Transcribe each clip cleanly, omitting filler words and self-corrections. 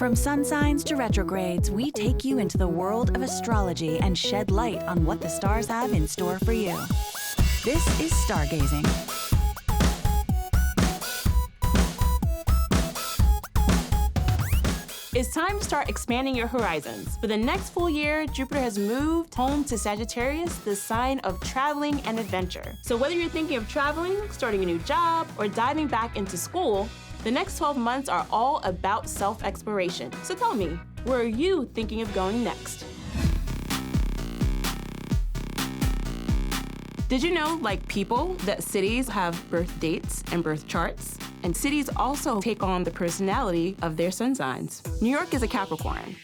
From sun signs to retrogrades, we take you into the world of astrology and shed light on what the stars have in store for you. This is Stargazing. It's time to start expanding your horizons. For the next full year, Jupiter has moved home to Sagittarius, the sign of traveling and adventure. So whether you're thinking of traveling, starting a new job, or diving back into school, the next 12 months are all about self-exploration. So tell me, where are you thinking of going next? Did you know, like people, that cities have birth dates and birth charts? And cities also take on the personality of their sun signs. New York is a Capricorn.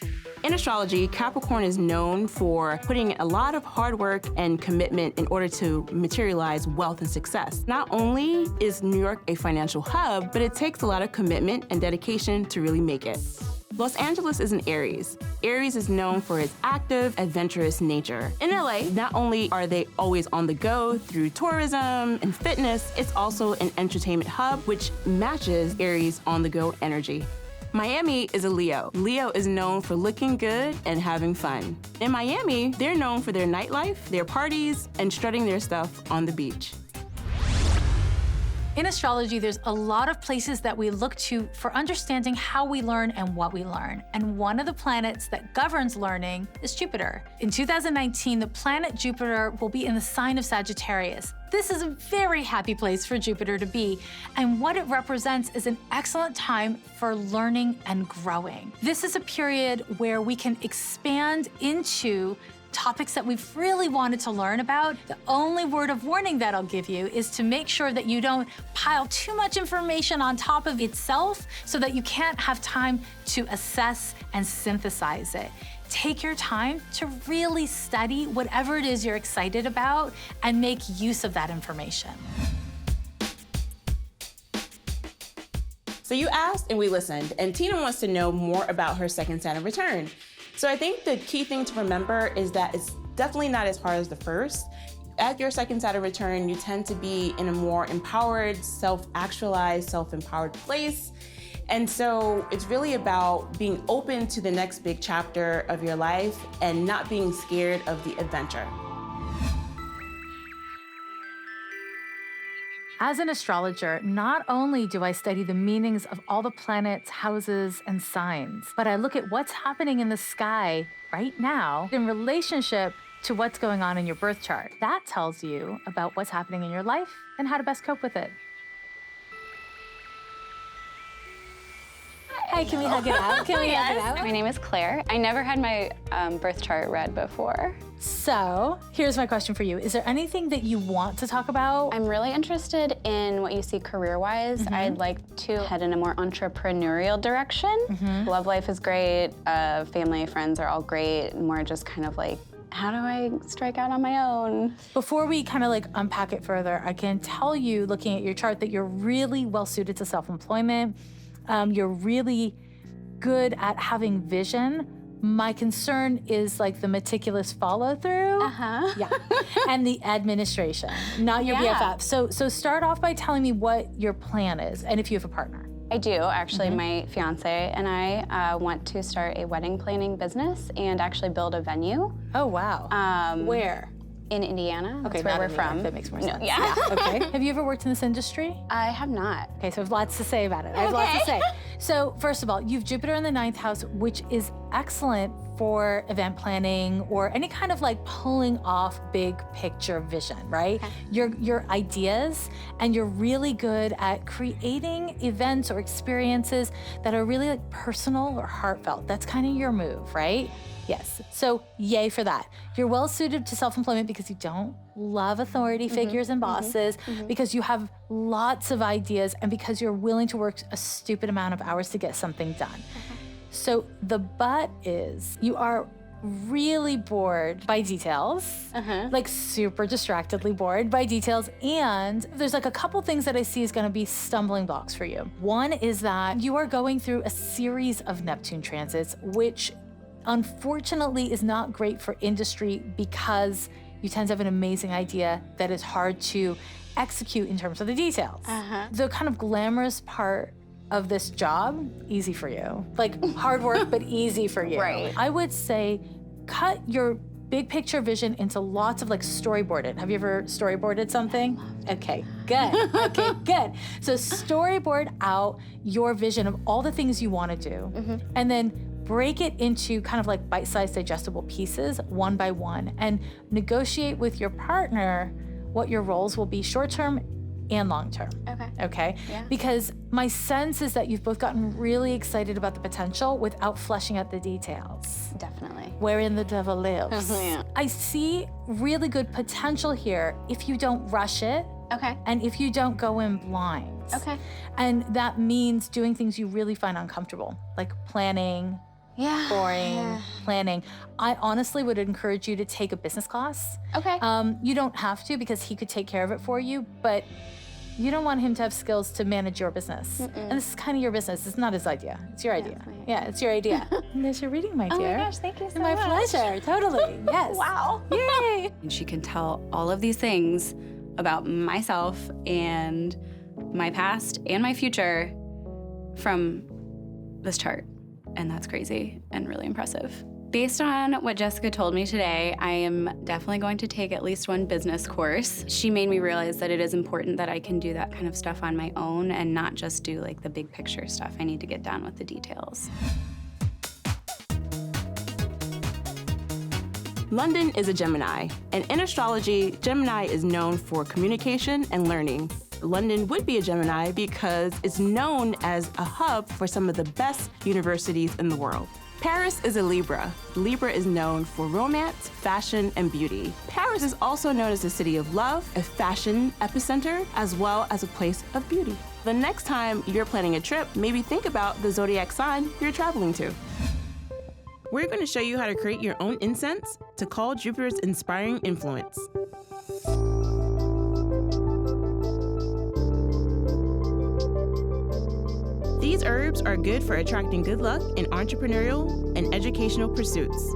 In astrology, Capricorn is known for putting a lot of hard work and commitment in order to materialize wealth and success. Not only is New York a financial hub, but it takes a lot of commitment and dedication to really make it. Los Angeles is an Aries. Aries is known for its active, adventurous nature. In LA, not only are they always on the go through tourism and fitness, it's also an entertainment hub, which matches Aries' on-the-go energy. Miami is a Leo. Leo is known for looking good and having fun. In Miami, they're known for their nightlife, their parties, and strutting their stuff on the beach. In astrology, there's a lot of places that we look to for understanding how we learn and what we learn. And one of the planets that governs learning is Jupiter. In 2019, the planet Jupiter will be in the sign of Sagittarius. This is a very happy place for Jupiter to be, and what it represents is an excellent time for learning and growing. This is a period where we can expand into topics that we've really wanted to learn about. The only word of warning that I'll give you is to make sure that you don't pile too much information on top of itself so that you can't have time to assess and synthesize it. Take your time to really study whatever it is you're excited about and make use of that information. So you asked and we listened, and Tina wants to know more about her second Saturn return. So I think the key thing to remember is that it's definitely not as hard as the first. At your second Saturn return, you tend to be in a more empowered, self-actualized, self-empowered place. And so it's really about being open to the next big chapter of your life and not being scared of the adventure. As an astrologer, not only do I study the meanings of all the planets, houses, and signs, but I look at what's happening in the sky right now in relationship to what's going on in your birth chart. That tells you about what's happening in your life and how to best cope with it. Hi, can we hug it out? Can we hug it out? My name is Claire. I never had my birth chart read before. So, here's my question for you. Is there anything that you want to talk about? I'm really interested in what you see career-wise. I'd like to head in a more entrepreneurial direction. Love life is great. Family, friends are all great. More just kind of like, how do I strike out on my own? Before we kind of like unpack it further, I can tell you, looking at your chart, that you're really well suited to self-employment. You're really good at having vision. My concern is like the meticulous follow through. Yeah. And the administration, not your BFF. So start off by telling me what your plan is and if you have a partner. I do, actually. My fiance and I want to start a wedding planning business and actually build a venue. Oh, wow. Where? In Indiana. Okay, that's where we're from. That makes more sense. Yeah. Okay. Have you ever worked in this industry? I have not. Okay, so I have lots to say about it. I have lots to say. So first of all, you've Jupiter in the 9th house, which is excellent for event planning or any kind of like pulling off big picture vision, right? Okay. Your ideas, and you're really good at creating events or experiences that are really like personal or heartfelt. That's kind of your move, right? Yes, so yay for that. You're well suited to self-employment because you don't love authority figures and bosses, because you have lots of ideas, and because you're willing to work a stupid amount of hours to get something done. So the but is you are really bored by details, like super distractedly bored by details, and there's like a couple things that I see is gonna be stumbling blocks for you. One is that you are going through a series of Neptune transits, which unfortunately is not great for industry because you tend to have an amazing idea that is hard to execute in terms of the details. The kind of glamorous part of this job, easy for you. Like hard work, but easy for you. Right. I would say cut your big picture vision into lots of like storyboard it. Have you ever storyboarded something? Okay, good. Okay, good. So storyboard out your vision of all the things you want to do, and then break it into kind of like bite-sized digestible pieces one by one, and negotiate with your partner what your roles will be short-term and long-term. Okay? Yeah. Because my sense is that you've both gotten really excited about the potential without fleshing out the details. Definitely. Wherein the devil lives. Yeah. I see really good potential here if you don't rush it. Okay. And if you don't go in blind. Okay. And that means doing things you really find uncomfortable, like planning, Yeah. boring, planning. I honestly would encourage you to take a business class. Okay. You don't have to because he could take care of it for you, but you don't want him to have skills to manage your business. And this is kind of your business. It's not his idea. It's your idea. my idea. Yeah, it's your idea. And there's your reading, my dear. Oh my gosh, thank you so My much. pleasure, totally, yes. Wow. Yay. And she can tell all of these things about myself and my past and my future from this chart. And that's crazy and really impressive. Based on what Jessica told me today, I am definitely going to take at least one business course. She made me realize that it is important that I can do that kind of stuff on my own and not just do like the big picture stuff. I need to get down with the details. London is a Gemini, and in astrology, Gemini is known for communication and learning. London would be a Gemini because it's known as a hub for some of the best universities in the world. Paris is a Libra. Libra is known for romance, fashion, and beauty. Paris is also known as the city of love, a fashion epicenter, as well as a place of beauty. The next time you're planning a trip, maybe think about the zodiac sign you're traveling to. We're going to show you how to create your own incense to call Jupiter's inspiring influence. These herbs are good for attracting good luck in entrepreneurial and educational pursuits.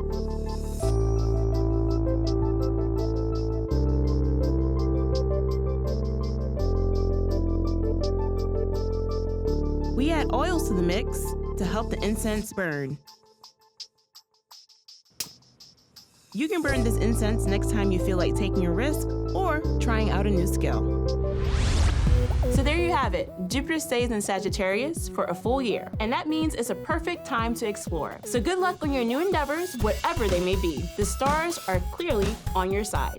We add oils to the mix to help the incense burn. You can burn this incense next time you feel like taking a risk or trying out a new skill. So there you have it. Jupiter stays in Sagittarius for a full year, and that means it's a perfect time to explore. So good luck on your new endeavors, whatever they may be. The stars are clearly on your side.